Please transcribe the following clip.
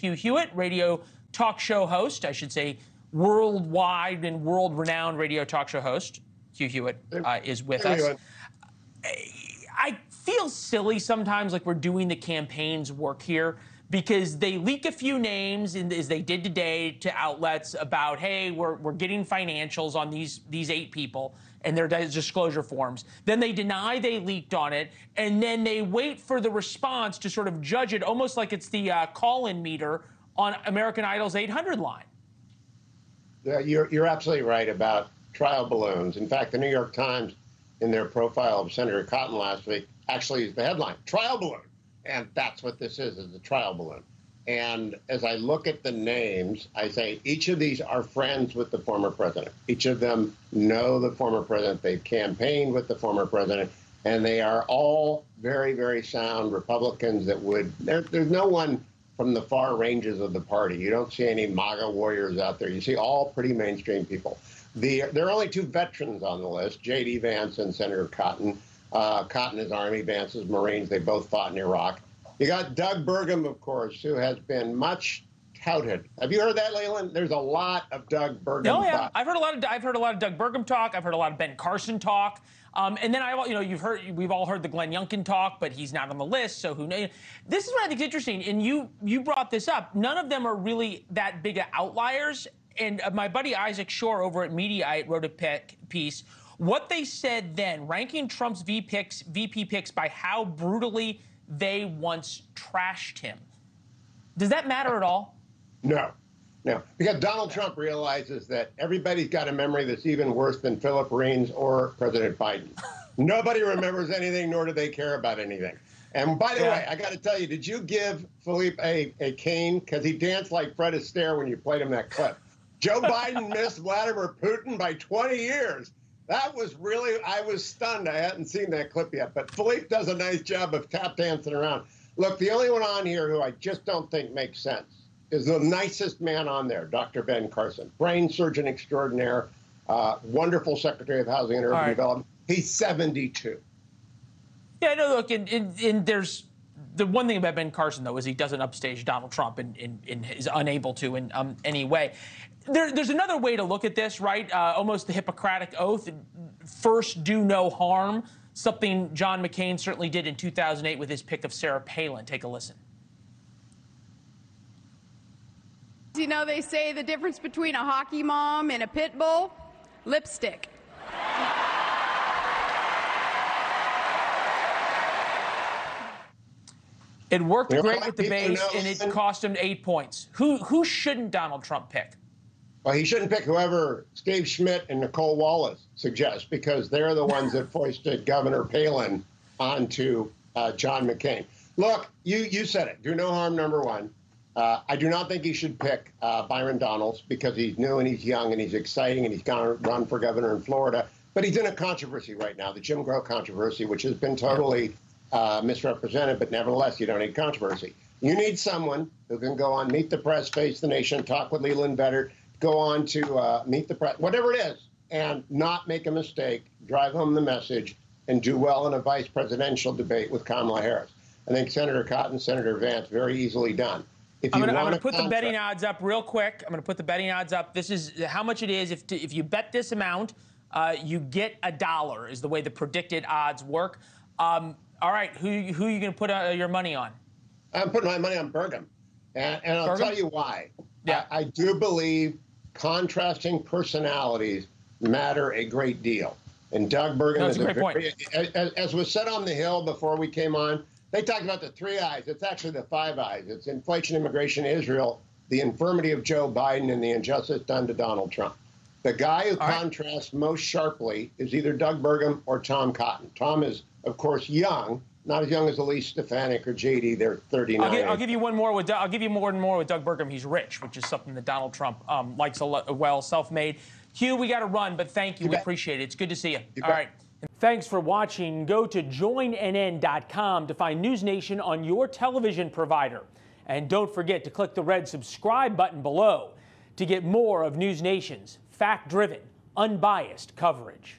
Hugh Hewitt, radio talk show host, I should say worldwide and world-renowned radio talk show host. Hugh Hewitt is with us. I feel silly sometimes, like we're doing the campaign's work here, because they leak a few names, as they did today, to outlets about, hey, we're getting financials on these 8 people and their disclosure forms. Then they deny they leaked on it, and then they wait for the response to sort of judge it, almost like it's the call-in meter on American Idol's 800 line. Yeah, you're absolutely right about trial balloons. In fact, the New York Times, in their profile of Senator Cotton last week, actually is the headline, trial balloon. And that's what this is a trial balloon. And as I look at the names, I say each of these are friends with the former president. Each of them know the former president. They've campaigned with the former president. And they are all very, very sound Republicans that would, there's no one from the far ranges of the party. You don't see any MAGA warriors out there. You see all pretty mainstream people. There are only 2 veterans on the list, J.D. Vance and Senator Cotton. Cotton is Army, Vance is Marines. They both fought in Iraq. You got Doug Burgum, of course, who has been much touted. Have you heard that, Leland? There's a lot of Doug Burgum talk. Yeah, I've heard a lot of Doug Burgum talk. I've heard a lot of Ben Carson talk. And then we've all heard the Glenn Youngkin talk, but he's not on the list, so who knows? This is what I think is interesting, and you brought this up. None of them are really that big of outliers. And my buddy Isaac Shore over at Mediaite wrote a piece. What they said then, ranking Trump's VP picks by how brutally they once trashed him. Does that matter at all? No. Because Donald Trump realizes that everybody's got a memory that's even worse than Philip Reen's or President Biden. Nobody remembers anything, nor do they care about anything. And by the way, I got to tell you, did you give Philippe a cane? Because he danced like Fred Astaire when you played him that clip. Joe Biden missed Vladimir Putin by 20 years. That was really, I was stunned. I hadn't seen that clip yet. But Philippe does a nice job of tap dancing around. Look, the only one on here who I just don't think makes sense is the nicest man on there, Dr. Ben Carson, brain surgeon extraordinaire, wonderful Secretary of Housing and Urban Development. He's 72. Yeah, no, look, and there's the one thing about Ben Carson, though, is he doesn't upstage Donald Trump and is unable to in any way. There's another way to look at this, right? Almost the Hippocratic Oath. First, do no harm. Something John McCain certainly did in 2008 with his pick of Sarah Palin. Take a listen. You know, they say the difference between a hockey mom and a pit bull? Lipstick. It worked great with the base, and it cost him 8 points. Who shouldn't Donald Trump pick? Well, he shouldn't pick whoever Steve Schmidt and Nicole Wallace suggest, because they're the ones that foisted Governor Palin onto John McCain. Look, you said it. Do no harm, number one. I do not think he should pick Byron Donalds, because he's new and he's young and he's exciting and he's going to run for governor in Florida. But he's in a controversy right now, the Jim Crow controversy, which has been totally misrepresented. But nevertheless, you don't need controversy. You need someone who can go on Meet the Press, Face the Nation, talk with Leland Vittert, go on to Meet the Press, whatever it is, and not make a mistake, drive home the message, and do well in a vice presidential debate with Kamala Harris. I think Senator Cotton, Senator Vance, very easily done. I'm going to put the betting odds up real quick. I'm going to put the betting odds up. This is how much it is. If you bet this amount, you get $1 is the way the predicted odds work. All right, who are you going to put your money on? I'm putting my money on Burgum. And I'll tell you why. Yeah. I do believe contrasting personalities matter a great deal. And Doug Burgum is a great point. As was said on the Hill before we came on, they talked about the 3 I's. It's actually the 5 I's. It's inflation, immigration, Israel, the infirmity of Joe Biden, and the injustice done to Donald Trump. The guy who contrasts most sharply is either Doug Burgum or Tom Cotton. Tom is, of course, young, not as young as Elise Stefanik or JD. They're 39. I'll give you one more with I'll give you more and more with Doug Burgum. He's rich, which is something that Donald Trump likes a lot. Well, self-made. Hugh, we got to run, but thank you. We appreciate it. It's good to see you. All right. Thanks for watching. Go to joinnn.com to find NewsNation on your television provider. And don't forget to click the red subscribe button below to get more of NewsNation's fact-driven, unbiased coverage.